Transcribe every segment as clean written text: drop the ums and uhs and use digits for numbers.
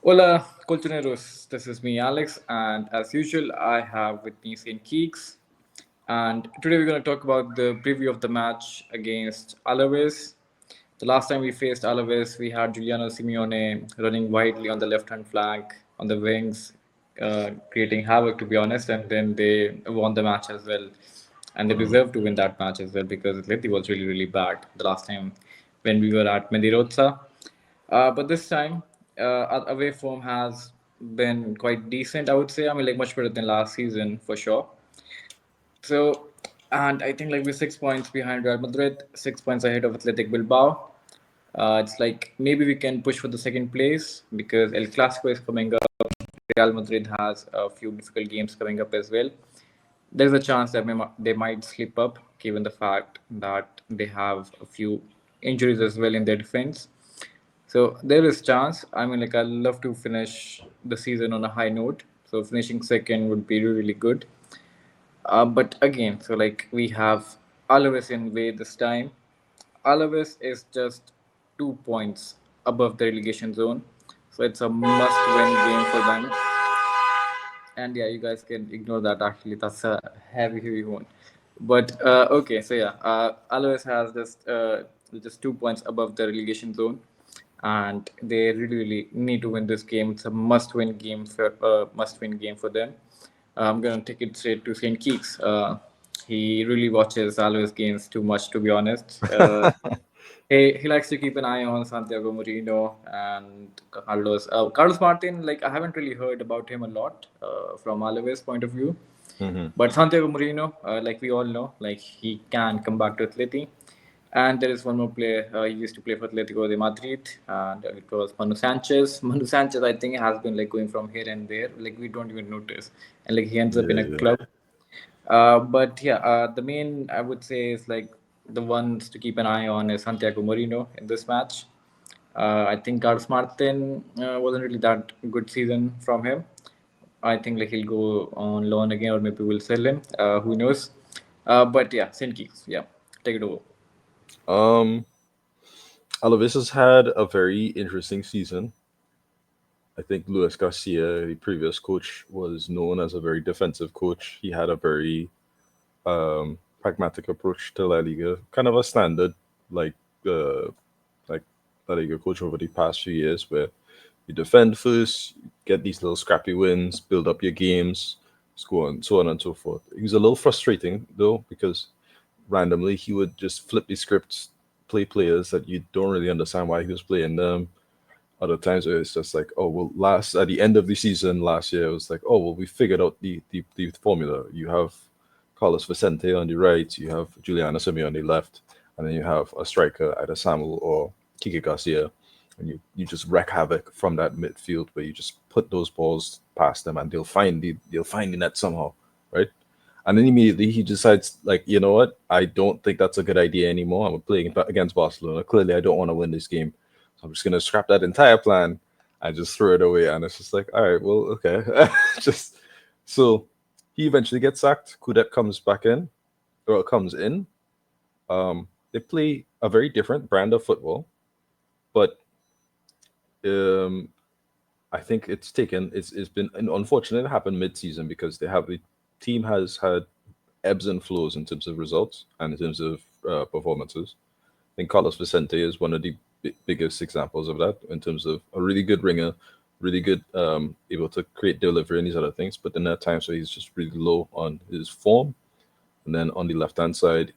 Hola, Colchoneros. This is me, Alex, and as usual, I have with me Saint Keeks. And today we're going to talk about the preview of the match against Alaves. The last time we faced Alaves, we had Giuliano Simeone running widely on the left-hand flank, on the wings, creating havoc, to be honest. And then they won the match as well, and they Mhm. deserved to win that match as well because Atleti was really, really bad the last time when we were at Mendizorroza. But this time, our away form has been quite decent, I would say. I mean, like much better than last season for sure. So, and I think like we're 6 points behind Real Madrid, 6 points ahead of Athletic Bilbao. It's like maybe we can push for the second place because El Clasico is coming up. Real Madrid has a few difficult games coming up as well. There's a chance that they might slip up given the fact that they have a few injuries as well in their defense. So there is chance. I mean, like I love to finish the season on a high note. So finishing second would be really, really good. But again, so like we have Alaves in way this time. Alaves is just 2 points above the relegation zone, so it's a must-win game for them. And yeah, you guys can ignore that. Actually, that's a heavy, heavy one. But okay, so yeah, Alaves has just 2 points above the relegation zone, and they really, really need to win this game. It's a must-win game for them. I'm gonna take it straight to Saint Keeks. He really watches Alaves games too much, to be honest. He likes to keep an eye on Santiago Moreno and Carlos. Carlos Martin, like I haven't really heard about him a lot from Alaves' point of view, Mhm. but Santiago Moreno, like we all know, like he can come back to Atleti. And there is one more player. He used to play for Atletico de Madrid, and it was Manu Sanchez. Manu Sanchez, I think, has been like going from here and there. Like we don't even notice, and like he ends up in Yeah, a yeah. club. But yeah, the main I would say is like the ones to keep an eye on is Santiago Moreno in this match. I think Carlos Martin wasn't really that good season from him. I think like he'll go on loan again, or maybe we'll sell him. Who knows? But yeah, Saint Keeks, yeah, take it over. Um, Alaves has had a very interesting season. I think Luis Garcia, the previous coach, was known as a very defensive coach. He had a very pragmatic approach to LaLiga, kind of a standard like uh, like LaLiga coach over the past few years, where you defend first, get these little scrappy wins, build up your games, so on and so forth. It was a little frustrating though because randomly he would just flip the scripts, play players that you don't really understand why he was playing them. Other times it's just like, oh well, last at the end of the season last year it was like, oh well, we figured out the formula. You have Carlos Vicente on the right, you have Juliana Simeone on the left, and then you have a striker, either Samuel or Kike Garcia, and you just wreak havoc from that midfield where you just put those balls past them and they'll find the net somehow, right? And then immediately he decides, like, you know what? I don't think that's a good idea anymore. I'm playing against Barcelona. Clearly, I don't want to win this game. So I'm just going to scrap that entire plan and just throw it away. And it's just like, all right, well, okay. just so he eventually gets sacked. Kudet comes back in, or comes in. They play a very different brand of football, but um, I think it's been and unfortunate it happened mid-season because the team has had ebbs and flows in terms of results and in terms of performances. I think Carlos Vicente is one of the biggest examples of that in terms of a really good ringer, really good, able to create delivery and these other things. But then there are times where he's just really low on his form. And then on the left hand side,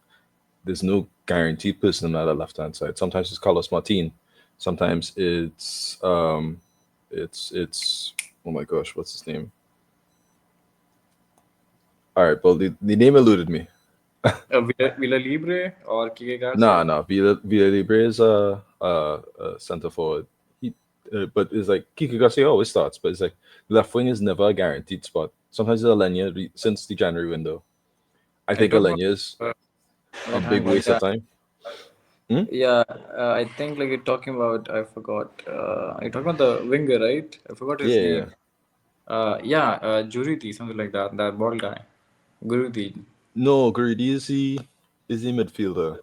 there's no guaranteed person on the left hand side. Sometimes it's Carlos Martin. Sometimes it's oh my gosh, what's his name? All right, well the name eluded me. Villa Libre or Kike Nah, Garcia? nah. Villa Libre is a center forward. He, but it's like Kiki Garcia always starts, but it's like left wing is never a guaranteed spot. Sometimes it's Alenia since the January window. I Are you think talking about? Alenia is Uh, a Wait, big hang on. waste of Yeah, time. Hmm? yeah. I think like you're talking about. I forgot. You're talking about the winger, right? I forgot Yeah, his yeah, yeah. name. Yeah, Juriti, something like that. That bald guy, Guruti. No, Guridi is the midfielder,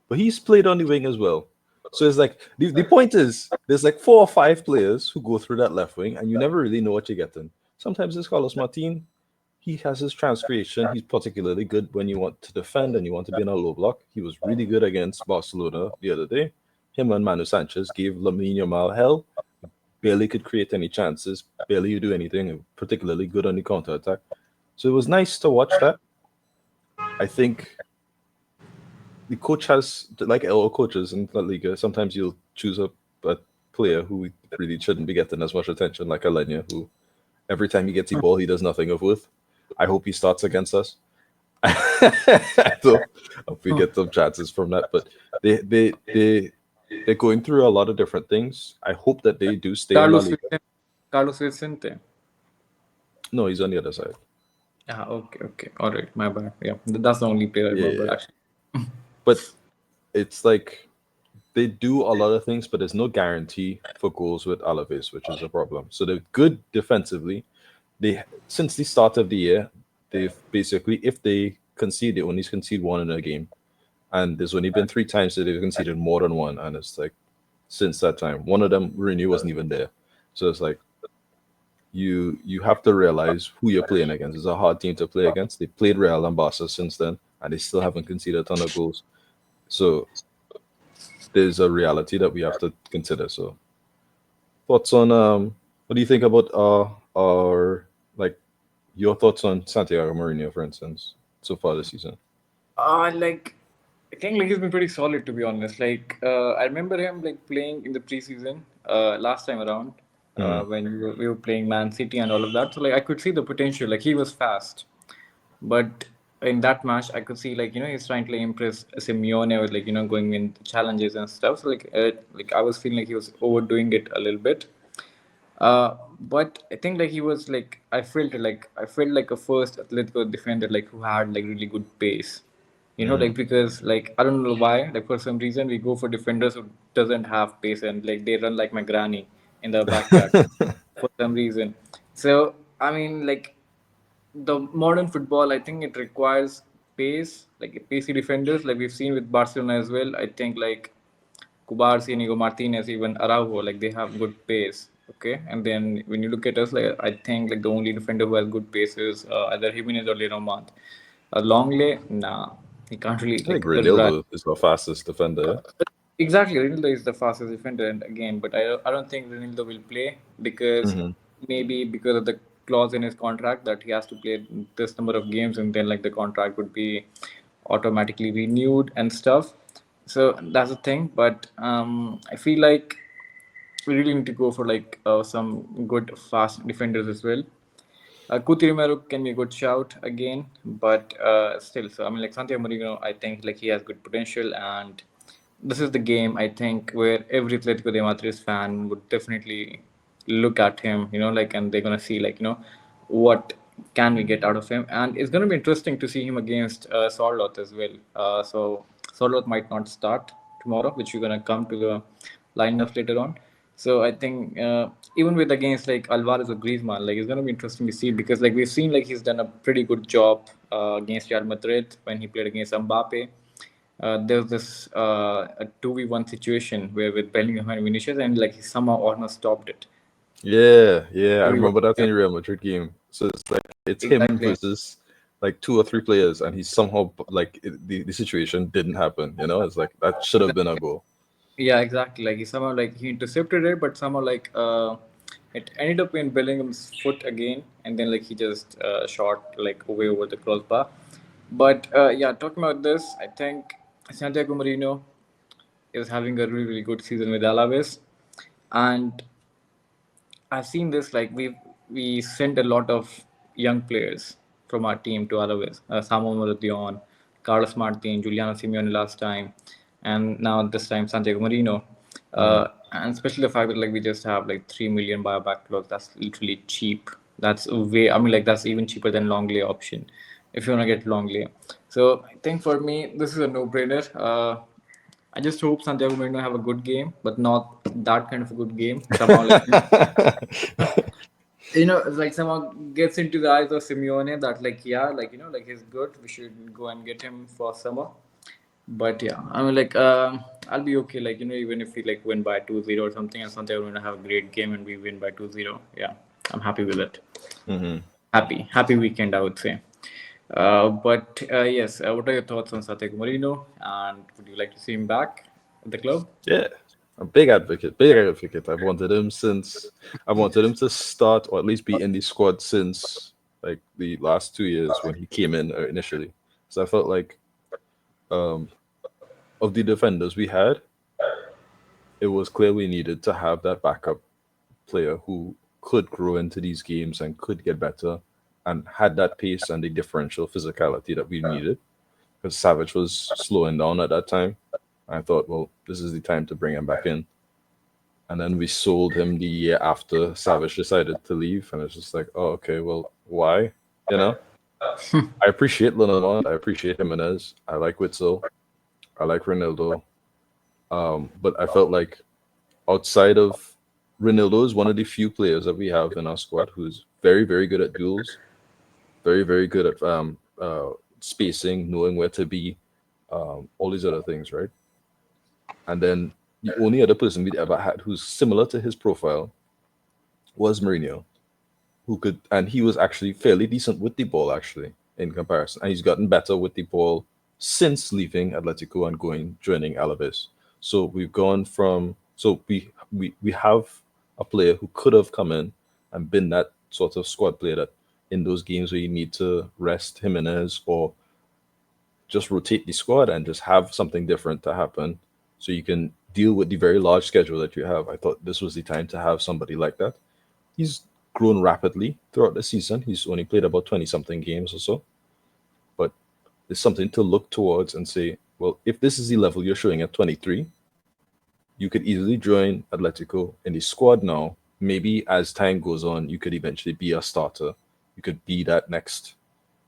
but he's played on the wing as well. So it's like the point is there's like 4 or 5 players who go through that left wing, and you never really know what you're getting. Sometimes it's Carlos Martin. He has his trans creation. He's particularly good when you want to defend and you want to be in a low block. He was really good against Barcelona the other day. Him and Manu Sanchez gave Lamine Yamal hell. Barely could create any chances. Barely do anything. Particularly good on the counter attack. So it was nice to watch that. I think the coach has, like all coaches in La Liga, sometimes you'll choose a player who really shouldn't be getting as much attention, like Alenia, who every time he gets the ball, he does nothing of worth. I hope he starts against us. So I hope we get some chances from that. But they're going through a lot of different things. I hope that they do stay in La Carlos Liga. Vicente. Carlos Vicente. No, he's on the other side. Ah, okay. All right, my bad. Yeah, that's the only player I Yeah, remember yeah. actually. But it's like they do a lot of things, but there's no guarantee for goals with Alaves, which is a problem. So they're good defensively. They since the start of the year, they've basically if they concede, they only concede one in a game, and there's only been 3 times that they've conceded more than one, and it's like since that time, one of them Rooney wasn't even there. So it's like you have to realize who you're playing against. It's a hard team to play against. They played Real and Barca since then, and they still haven't conceded a ton of goals. So there's a reality that we have to consider. So thoughts on what do you think about our like your thoughts on Santiago Mourinho, for instance, so far this season? Like I think like he's been pretty solid to be honest. Like I remember him like playing in the preseason last time around Mm. when we were playing Man City and all of that. So like I could see the potential. Like he was fast, but in that match I could see like he's trying to like, impress Simeone with like going in challenges and stuff. So like I was feeling like he was overdoing it a little bit. But I think like he was like I felt like a first Atletico defender like who had like really good pace. Mm. Like because like I don't know why like for some reason we go for defenders who doesn't have pace and like they run like my granny in the backyard for some reason. So I mean like the modern football, I think it requires pace, like pacey defenders, like we've seen with Barcelona as well. I think like Kubarsi, Inigo Martinez, even Araujo, like they have good pace. Okay, and then when you look at us, like I think like the only defender who has good pace is either Jimenez or Lenormand. Longley, nah, he can't really I think like run. Ronaldo is the fastest defender. Exactly, Ronaldo is the fastest defender, and again, but I don't think Ronaldo will play because Hmm. maybe because of the clause in his contract that he has to play this number of games, and then like the contract would be automatically renewed and stuff. So that's the thing. But I feel like we really need to go for like some good fast defenders as well. Coutinho Romero can be a good shout again, but still, so I mean, like Santiago Mourinho, I think like he has good potential, and this is the game I think where every Atletico de Madrid fan would definitely look at him, like, and they're gonna see like what can we get out of him, and it's gonna be interesting to see him against Sorloth as well. So Sorloth might not start tomorrow, which we're gonna come to the lineups later on. So I think even with against like Alvarez or Griezmann, like it's gonna be interesting to see because like we've seen like he's done a pretty good job against Real Madrid when he played against Mbappe. There was this a 2v1 situation where with Bellingham and Vinicius, and like he somehow almost stopped it. Yeah, I 2v1. remember that Yeah, in the Real Madrid game. So it's like it's him exactly. versus like 2 or 3 players, and he's somehow like the situation didn't happen. It's like that should have been a goal. Yeah, exactly. Like he somehow like he intercepted it, but somehow like it ended up in Bellingham's foot again, and then like he just shot like way over the crossbar. But yeah, talking about this, I think Santiago Marino is having a really good season with Alaves, and I've seen this like we sent a lot of young players from our team to Alaves. Samuel Moradion, Carlos Martin, Juliano Simeone last time, and now this time Santiago Marino. Mm. And especially the fact that like we just have like 3 million buyback clause. That's literally cheap. That's way. I mean like that's even cheaper than Longley option if you wanna get Longley. So I think for me this is a no-brainer. I just hope Santiago Marino have a good game, but not that kind of a good game. Somehow, like it's like somehow gets into the eyes of Simeone that like yeah, like like he's good. We should go and get him for summer. But yeah, I mean, like, I'll be okay. Like, even if we like win by 2-0 or something, and something we're gonna have a great game and we win by 2-0. Yeah, I'm happy with it. Hmm. Happy weekend, I would say. But yes, what are your thoughts on Santiago Marino? And would you like to see him back at the club? Yeah, a big advocate, big advocate. I've wanted him to start or at least be in the squad since like the last 2 years when he came in initially. So I felt like um, of the defenders we had, it was clear we needed to have that backup player who could grow into these games and could get better and had that pace and the differential physicality that we needed because Savage was slowing down at that time. I thought, well, this is the time to bring him back in. And then we sold him the year after Savage decided to leave, and it's just like, oh, okay, well, why? You know, I appreciate Linamont, I appreciate Jimenez, I like Witzel, I like Ronaldo, but I felt like outside of Ronaldo is one of the few players that we have in our squad who's very, very good at duels, very, very good at spacing, knowing where to be, all these other things, right? And then the only other person we'd ever had who's similar to his profile was Mourinho, who could, and he was actually fairly decent with the ball, actually, in comparison. And he's gotten better with the ball since leaving Atletico and joining Alaves. So we've gone from, so we have a player who could have come in and been that sort of squad player that in those games where you need to rest Jimenez or just rotate the squad and just have something different to happen so you can deal with the very large schedule that you have. I thought this was the time to have somebody like that. He's grown rapidly throughout the season. He's only played about 20 something games or so, but it's something to look towards and say, well, if this is the level you're showing at 23, you could easily join Atletico in the squad now. Maybe as time goes on, you could eventually be a starter. You could be that next,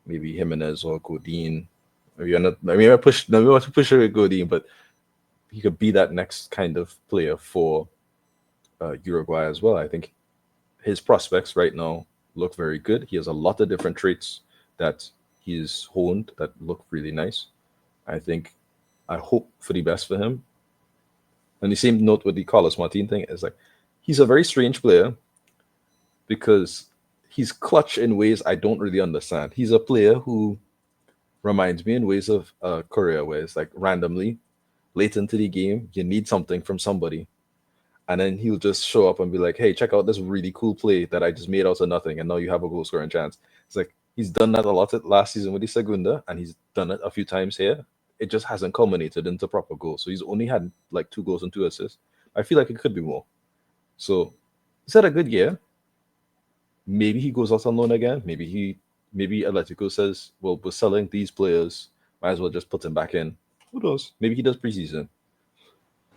maybe Jimenez or Godin. Maybe you're not. I mean, I want to push with Godin, but he could be that next kind of player for Uruguay as well. I think his prospects right now look very good. He has a lot of different traits that he's honed that look really nice. I think I hope for the best for him. And the same note with the Carlos Martin thing is like he's a very strange player because he's clutch in ways I don't really understand. He's a player who reminds me in ways of Korea, where it's like randomly late into the game, you need something from somebody, and then he'll just show up and be like, "Hey, check out this really cool play that I just made out of nothing, and now you have a goal scoring chance." It's like he's done that a lot last season with the Segunda, and he's done it a few times here. It just hasn't culminated into proper goals. So he's only had like 2 goals and 2 assists. I feel like it could be more. So he's had a good year. Maybe he goes out on loan again. Maybe Atletico says, "Well, we're selling these players. Might as well just put him back in." Who knows? Maybe he does preseason.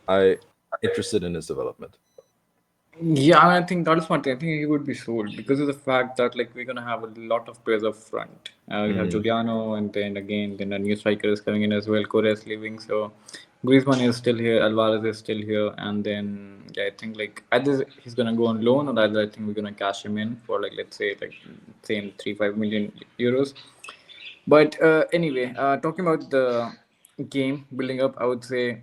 I interested in his development. Yeah, I think that is one thing. I think he would be sold because of the fact that like we're gonna have a lot of players up front. We have Hmm. Giuliano, and then a new striker is coming in as well. Correa is leaving, so Griezmann is still here. Alvarez is still here, and then yeah, I think like either he's gonna go on loan, or either I think we're gonna cash him in for like let's say like same 3-5 million euros. But anyway, talking about the game building up, I would say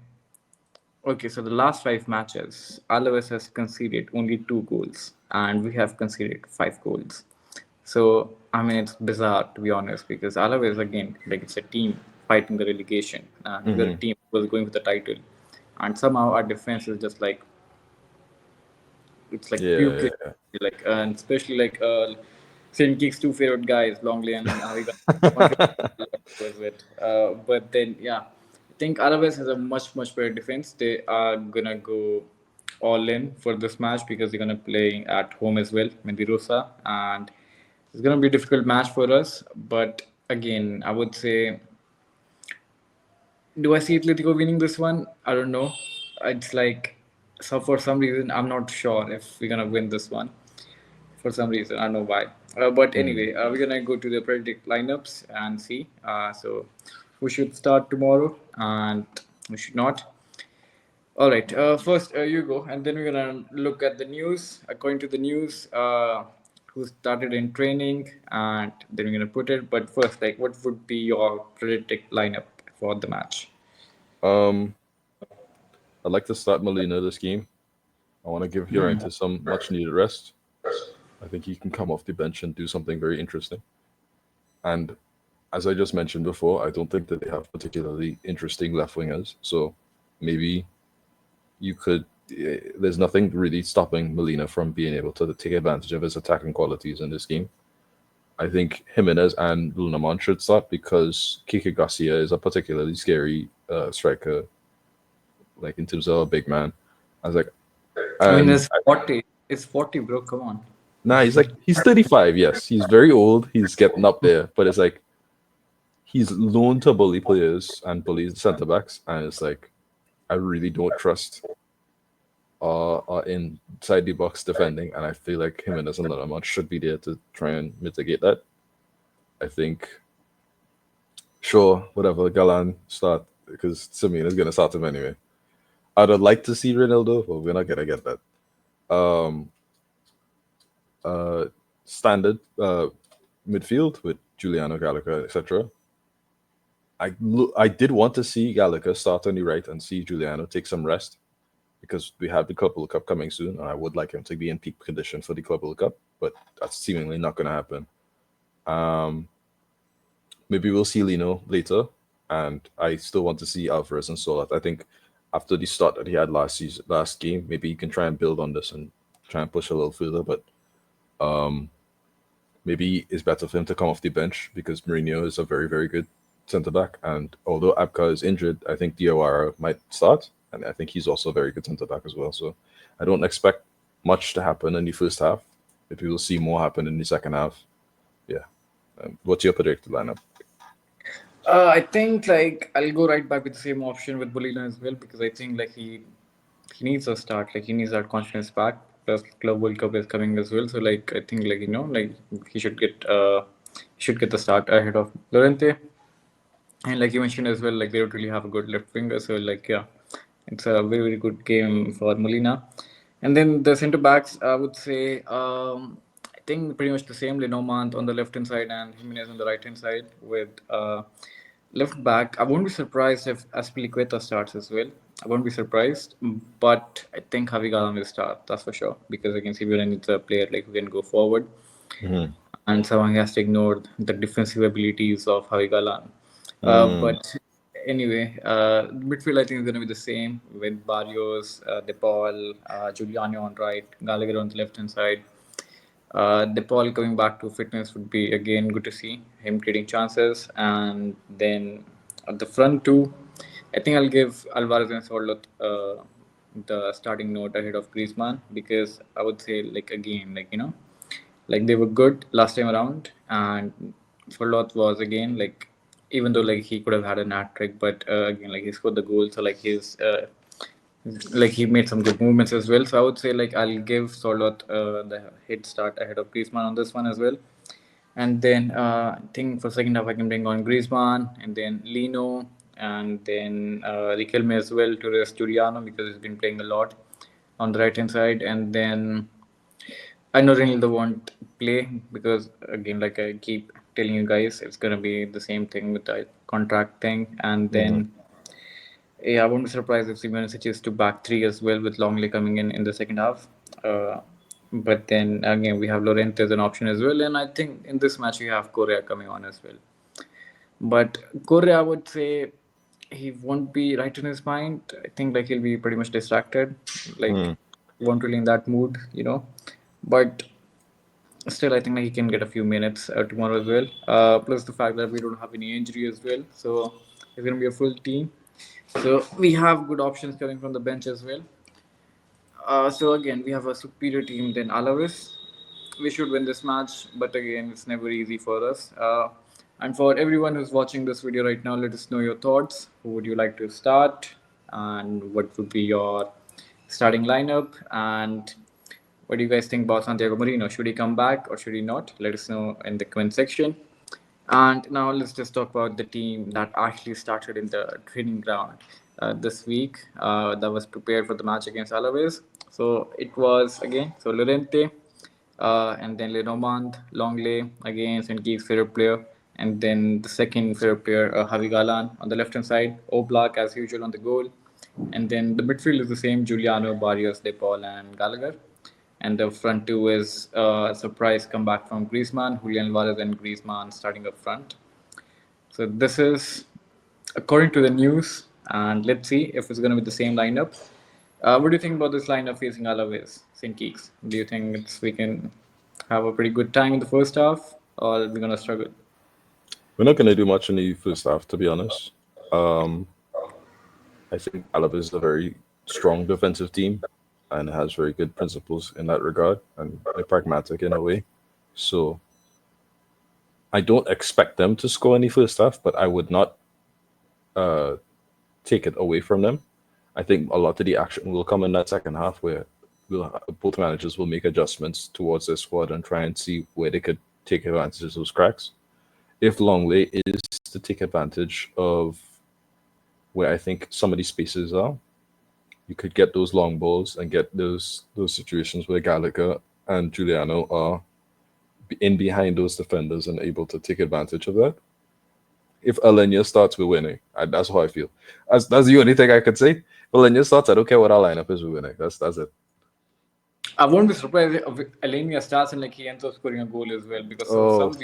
okay, so the last 5 matches, Alaves has conceded only 2 goals, and we have conceded 5 goals. So, I mean, it's bizarre to be honest, because Alaves, again, like it's a team fighting the relegation, and we're a Hmm. team who was going for the title. And somehow our defense is just like, it's like Yeah. puking, like, and especially like, St. Kick's two favorite guys, Longley and Wigan was it. But then, yeah, I think Alaves has a much better defense. They are gonna go all in for this match because they're gonna play at home as well, Mendizorroza, and it's gonna be a difficult match for us. But again, I would say, do I see Atletico winning this one? I don't know. It's like, so for some reason, I'm not sure if we're gonna win this one for some reason. I don't know why. But Hmm. anyway, we're gonna go to the predict lineups and see. So we should start tomorrow, and we should not. All right. First, you go, and then we're gonna look at the news. According to the news, who started in training, and then we're gonna put it. But first, like, what would be your predict lineup for the match? Um, I'd like to start Molina this game. I want to give Llorente some much needed rest. I think he can come off the bench and do something very interesting. And as I just mentioned before, I don't think that they have particularly interesting left wingers. So maybe you could. There's nothing really stopping Molina from being able to take advantage of his attacking qualities in this game. I think Jimenez and Lunamon should start because Kike Garcia is a particularly scary striker, like in terms of a big man. I was like, I mean, and it's 40. It's 40, bro. Come on. nah, he's 35. Yes, he's very old. He's getting up there, but it's like he's known to bully players and bully centre backs, and it's like I really don't trust inside the box defending, and I feel like Jimenez and Lunamon should be there to try and mitigate that. I think sure, whatever, Galan start because Simeone is gonna start him anyway. I'd like to see Ronaldo, but we're not gonna get that. Um, uh, Standard midfield with Giuliano Gallagher, etc. I did want to see Gallagher start on the right and see Giuliano take some rest because we have the Club World Cup coming soon, and I would like him to be in peak condition for the Club World Cup, but that's seemingly not going to happen. Um, Maybe we'll see Lino later, and I still want to see Alvarez and Solat. I think after the start that he had last game, maybe he can try and build on this and try and push a little further. But um, maybe it's better for him to come off the bench because Mourinho is a very, very good centre back. And although Abka is injured, I think Diawara might start, and I think he's also a very good centre back as well. So I don't expect much to happen in the first half. Maybe we'll see more happen in the second half. Yeah. What's your predicted lineup? I think like I'll go right back with the same option with Bolina as well because I think like he needs a start. Like he needs that confidence back. Plus Club World Cup is coming as well. So like I think like like he should get the start ahead of Lorente. And like you mentioned as well, like they don't really have a good left winger. So like yeah, it's a very very good game for Molina. And then the centre backs, I would say, I think pretty much the same. Lenormand on the left hand side and Jimenez on the right hand side with left back. I won't be surprised if Aspilicueta starts as well. I won't be surprised, but I think Javi Galan will start. That's for sure because against Simeone needs a player like who can go forward, Mm-hmm. and someone has to ignore the defensive abilities of Javi Galan. Mm, But anyway, midfield I think is going to be the same with Barrios, De Paul, Giuliano on right, Gallagher on the left hand side. De Paul coming back to fitness would be again good to see him creating chances, and then at the front two, I think I'll give Alvarez and Sorlot the starting note ahead of Griezmann because I would say like again like like they were good last time around, and Sorlot was again like even though like he could have had a hat trick, but again like he scored the goal, so like like he made some good movements as well. So I would say like I'll give Sorlot the head start ahead of Griezmann on this one as well. And then I think for second half I can bring on Griezmann and then Lino and then Riquelme as well to rest Giuliano because he's been playing a lot on the right hand side. And then I know Ronaldo won't play because again, like I keep telling you guys, it's gonna be the same thing with the contract thing. And mm-hmm. then yeah, I won't be surprised if Simeone switches to back three as well with Longley coming in the second half. Uh, but then again, we have Lorente as an option as well, and I think in this match we have Correa coming on as well. But Correa, I would say he won't be right in his mind. I think like he'll be pretty much distracted, like Mm, he won't really in that mood. But still, I think like he can get a few minutes tomorrow as well. Plus the fact that we don't have any injury as well, so it's gonna be a full team. So we have good options coming from the bench as well. So again, we have a superior team than Alaves. We should win this match, but again, it's never easy for us. And for everyone who's watching this video right now, let us know your thoughts. Who would you like to start, and what would be your starting lineup? And what do you guys think about Santiago Marino? Should he come back or should he not? Let us know in the comment section. And now let's just talk about the team that actually started in the training ground this week that was prepared for the match against Alaves. So it was again, so Lorente and then Lenormand, Longley, again St. Kitts favorite player, And then the second favorite player, Javi Galan on the left hand side, Oblak as usual on the goal. And then the midfield is the same: Giuliano, Barrios, De Paul, and Gallagher. And the front two is a surprise comeback from Griezmann, Julián Álvarez, and Griezmann starting up front. So this is according to the news, and let's see if it's going to be the same lineup. What do you think about this lineup facing Alaves, St. Keeks? Do you think we can have a pretty good time in the first half, or are we going to struggle? We're not going to do much in the first half, to be honest. Um, I think Alaba is a very strong defensive team and has very good principles in that regard, and they're pragmatic in a way. So I don't expect them to score any first half, but I would not uh, take it away from them. I think a lot of the action will come in that second half where both managers will make adjustments towards their squad and try and see where they could take advantage of those cracks. If Longley is to take advantage of where I think some of these spaces are, you could get those long balls and get those situations where Gallagher and Giuliano are in behind those defenders and able to take advantage of that. If Alenia starts, we're winning. That's how I feel. That's the only thing I could say. If Alenia starts, I don't care what our lineup is, we're winning. That's it. I won't be surprised if Alenia starts and like he ends up scoring a goal as well, because Oh for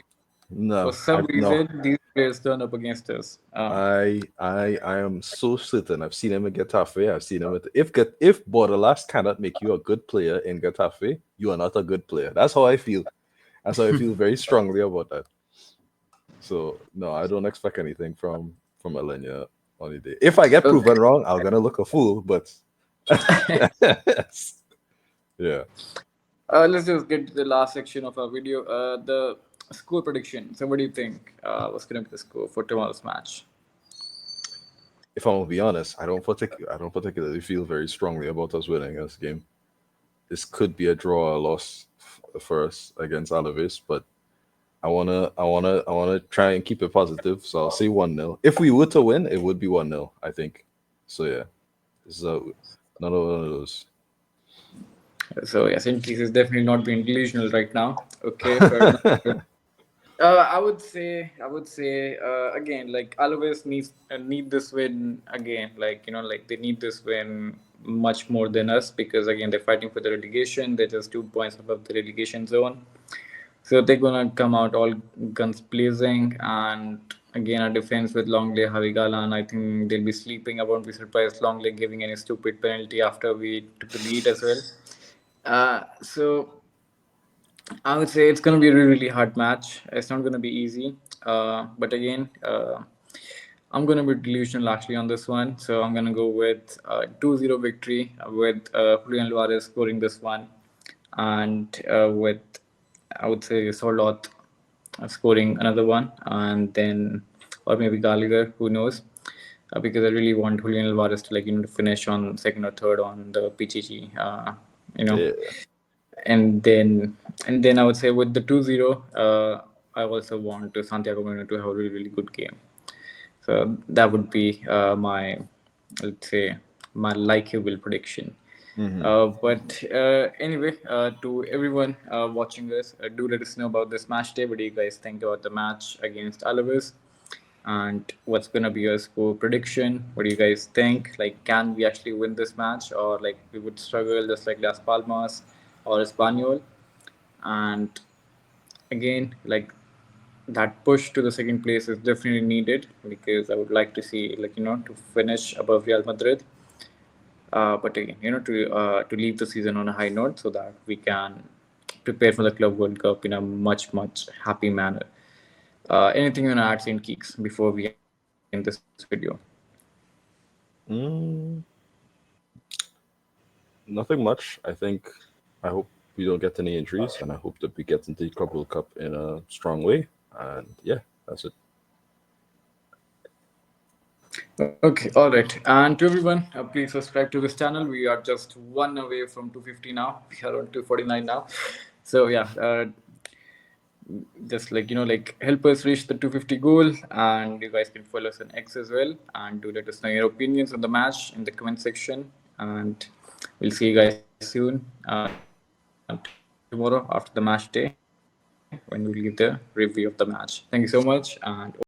no, some no. reason these players turn up against us. I am so certain. I've seen him in Getafe. I've seen him if Bordalas cannot make you a good player in Getafe, you are not a good player. That's how I feel. That's how I feel very strongly about that. So no, I don't expect anything from Alenia on the day. If I get Okay. proven wrong, I'm gonna look a fool. But yeah, Let's just get to the last section of our video. The score prediction. So, what do you think? What's going to be the score for tomorrow's match? if I'm gonna be honest, I don't particularly feel very strongly about us winning this game. This could be a draw or a loss for us against Alaves, but I wanna try and keep it positive. So I'll say 1-0. If we were to win, it would be 1-0, I think. So yeah, this is another one of those. So, yes, in case is definitely not being delusional right now. Okay, fair enough. I would say again, like Alaves need this win again. Like like they need this win much more than us, because again they're fighting for the relegation. They're just 2 points above the relegation zone. So they're gonna come out all guns blazing, and again our defense with Longley, Havigala, and I think they'll be sleeping. I won't be surprised Longley giving any stupid penalty after we took the lead as well. So I would say it's going to be a really, really hard match. It's not going to be easy. But again, I'm going to be delusional actually on this one. So I'm going to go with 2-0 victory with Julian Álvarez scoring this one. And with, I would say, Sorlot scoring another one. And then, or maybe Gallagher, who knows. Because I really want Julian Álvarez to to finish on second or third on the PGG. You know, Yeah. and then I would say with the 2-0, I also want to Santiago Moreno to have a really, really good game. So that would be my, let's say, my likable prediction. Hmm. But anyway, to everyone watching us, do let us know about this match day. What do you guys think about the match against Alaves? And what's gonna be your score prediction? What do you guys think? Like, can we actually win this match, or like we would struggle just like Las Palmas or Espanyol? And again, like that push to the second place is definitely needed, because I would like to see to finish above Real Madrid. But again, to leave the season on a high note, so that we can prepare for the Club World Cup in a much happy manner. Anything you want to add, Saint Keeks, before we end this video? Mm, nothing much. I hope we don't get any injuries, and I hope that we get into the Club World Cup in a strong way. And yeah, that's it. Okay, all right. And to everyone, please subscribe to this channel. We are just one away from 250 now. We are on 249 now. So yeah, just help us reach the 250 goal, and you guys can follow us on X as well, and do let us know your opinions on the match in the comment section. And we'll see you guys soon tomorrow after the match day. And when we leave the review of the match. Thank you so much, and over to you.